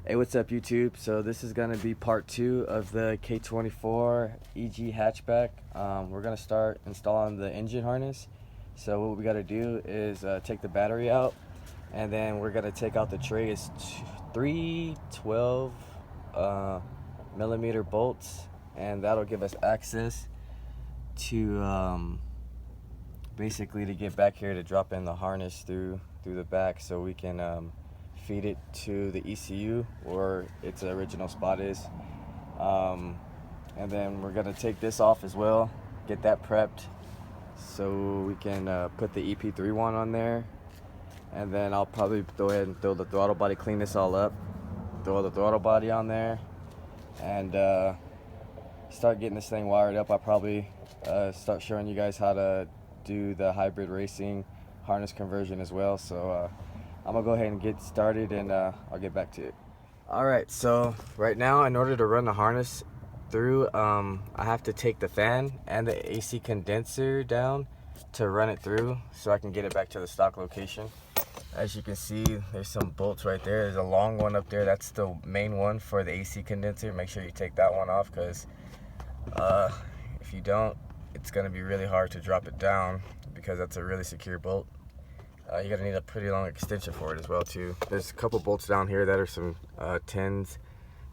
Hey, what's up YouTube? So this is gonna be part 2 of the K24 EG hatchback. We're gonna start installing the engine harness. So what we gotta do is take the battery out, and then we're gonna take out the tray. It's three 12 millimeter bolts, and that'll give us access to basically to get back here to drop in the harness through the back, so we can feed it to the ECU where its original spot is. And then we're gonna take this off as well, get that prepped so we can put the EP31 on there. And then I'll probably go ahead and throw the throttle body, clean this all up, throw the throttle body on there, and start getting this thing wired up. I'll probably start showing you guys how to do the hybrid racing harness conversion as well. So I'm gonna go ahead and get started, and I'll get back to it. Alright, so right now in order to run the harness through, I have to take the fan and the AC condenser down to run it through so I can get it back to the stock location. As you can see, there's some bolts right there. There's a long one up there. That's the main one for the AC condenser. Make sure you take that one off, because if you don't, it's going to be really hard to drop it down, because that's a really secure bolt. You're going to need a pretty long extension for it as well too. There's a couple bolts down here that are some 10s,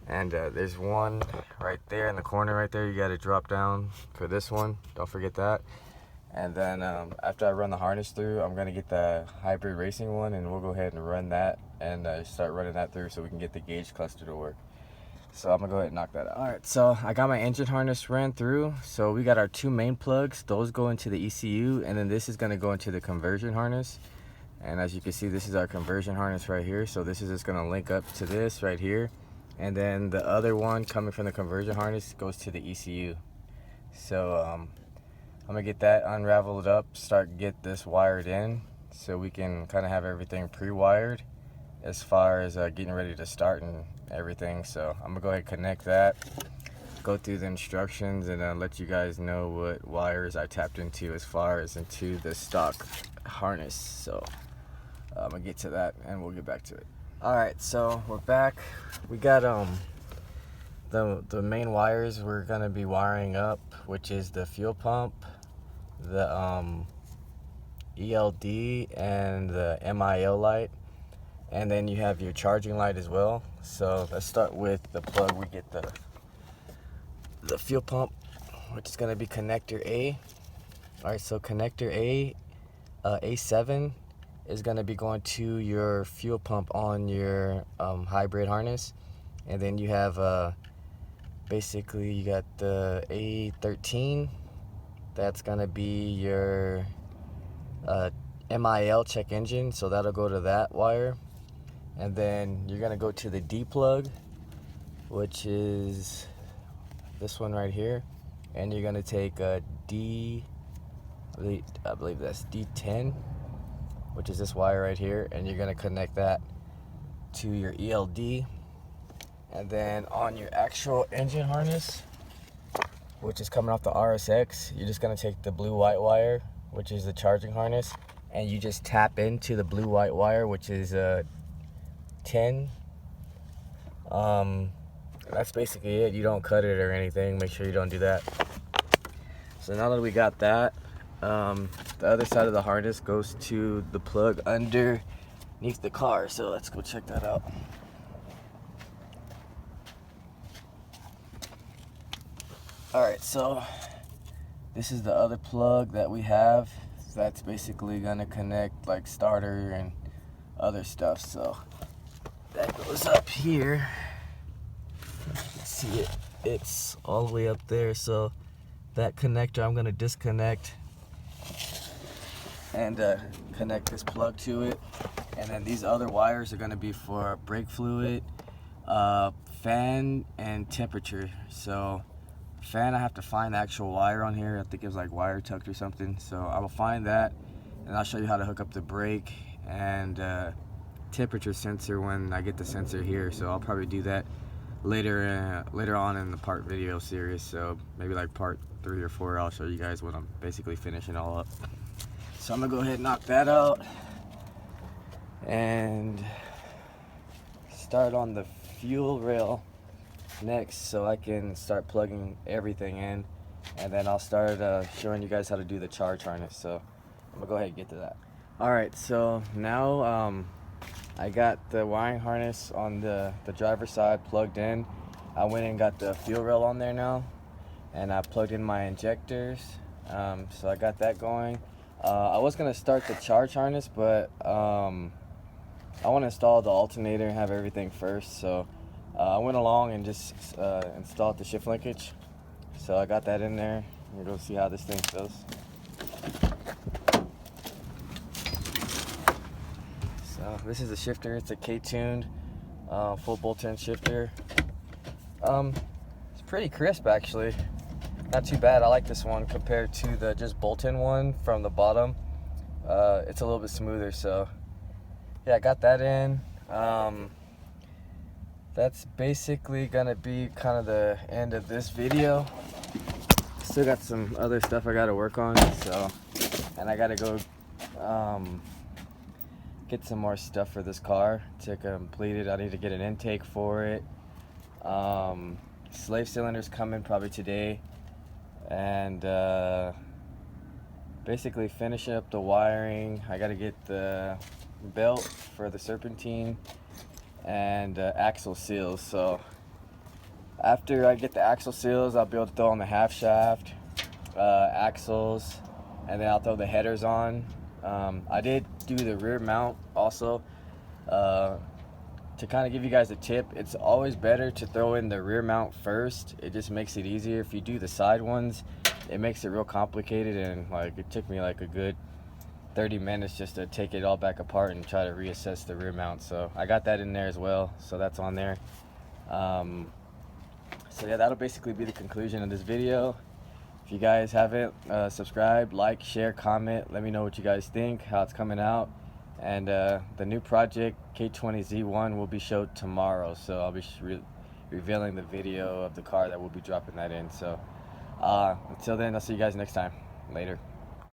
and there's one right there in the corner right there. You got to drop down for this one. Don't forget that. And then after I run the harness through, I'm going to get the hybrid racing one, and we'll go ahead and run that and start running that through so we can get the gauge cluster to work. So I'm gonna go ahead and knock that out. Alright, so I got my engine harness ran through. So we got our two main plugs. Those go into the ECU, and then this is gonna go into the conversion harness. And as you can see, this is our conversion harness right here. So this is just gonna link up to this right here. And then the other one coming from the conversion harness goes to the ECU. So I'm gonna get that unraveled up, get this wired in, so we can kind of have everything pre-wired as far as getting ready to start and everything. So I'm gonna go ahead and connect that, go through the instructions, and let you guys know what wires I tapped into as far as into the stock harness. So I'm gonna get to that and we'll get back to it. Alright, so we're back. We got the main wires we're gonna be wiring up, which is the fuel pump, the ELD, and the MIL light. And then you have your charging light as well. So let's start with the plug. We get the fuel pump, which is going to be connector A. Alright, so connector A, A7, is going to be going to your fuel pump on your hybrid harness. And then you have basically you got the A13. That's going to be your MIL check engine, so that'll go to that wire. And then you're gonna go to the D plug, which is this one right here, and you're gonna take a D, I believe that's D10, which is this wire right here, and you're gonna connect that to your ELD. And then on your actual engine harness, which is coming off the RSX, you're just gonna take the blue-white wire, which is the charging harness, and you just tap into the blue-white wire, which is 10. That's basically it. You don't cut it or anything. Make sure you don't do that. So now that we got that, the other side of the harness goes to the plug underneath the car. So let's go check that out. Alright, so this is the other plug that we have. That's basically gonna connect like starter and other stuff. So that goes up here. See it, it's all the way up there. So that connector I'm gonna disconnect and connect this plug to it. And then these other wires are gonna be for brake fluid, fan, and temperature. So fan, I have to find the actual wire on here. I think it was like wire tucked or something. So I will find that, and I'll show you how to hook up the brake and temperature sensor when I get the sensor here. So I'll probably do that later on in the part video series. So maybe like part 3 or 4, I'll show you guys when I'm basically finishing all up. So I'm gonna go ahead and knock that out and start on the fuel rail next so I can start plugging everything in, and then I'll start showing you guys how to do the charge harness. So I'm gonna go ahead and get to that. Alright, so now I got the wiring harness on the driver's side plugged in. I went and got the fuel rail on there now, and I plugged in my injectors. So I got that going. I was gonna start the charge harness, but I want to install the alternator and have everything first. So I went along and just installed the shift linkage. So I got that in there. We're gonna see how this thing feels. So this is a shifter. It's a K-tuned full bolt-in shifter. It's pretty crisp actually. Not too bad. I like this one compared to the just bolt-in one from the bottom. It's a little bit smoother. So yeah, I got that in. That's basically gonna be kind of the end of this video. Still got some other stuff I gotta work on, so, and I gotta go get some more stuff for this car to complete it. I need to get an intake for it. Slave cylinder's coming probably today, and basically finishing up the wiring. I gotta get the belt for the serpentine and axle seals. So after I get the axle seals, I'll be able to throw on the half shaft, axles, and then I'll throw the headers on. I did do the rear mount also. To kind of give you guys a tip, it's always better to throw in the rear mount first. It just makes it easier. If you do the side ones, it makes it real complicated, and like it took me like a good 30 minutes just to take it all back apart and try to reassess the rear mount. So I got that in there as well, so that's on there. So yeah, that'll basically be the conclusion of this video. If you guys haven't subscribed, like, share, comment, let me know what you guys think, how it's coming out. And the new project K20Z1 will be showed tomorrow, so I'll be revealing the video of the car that will be dropping that in. So until then, I'll see you guys next time. Later.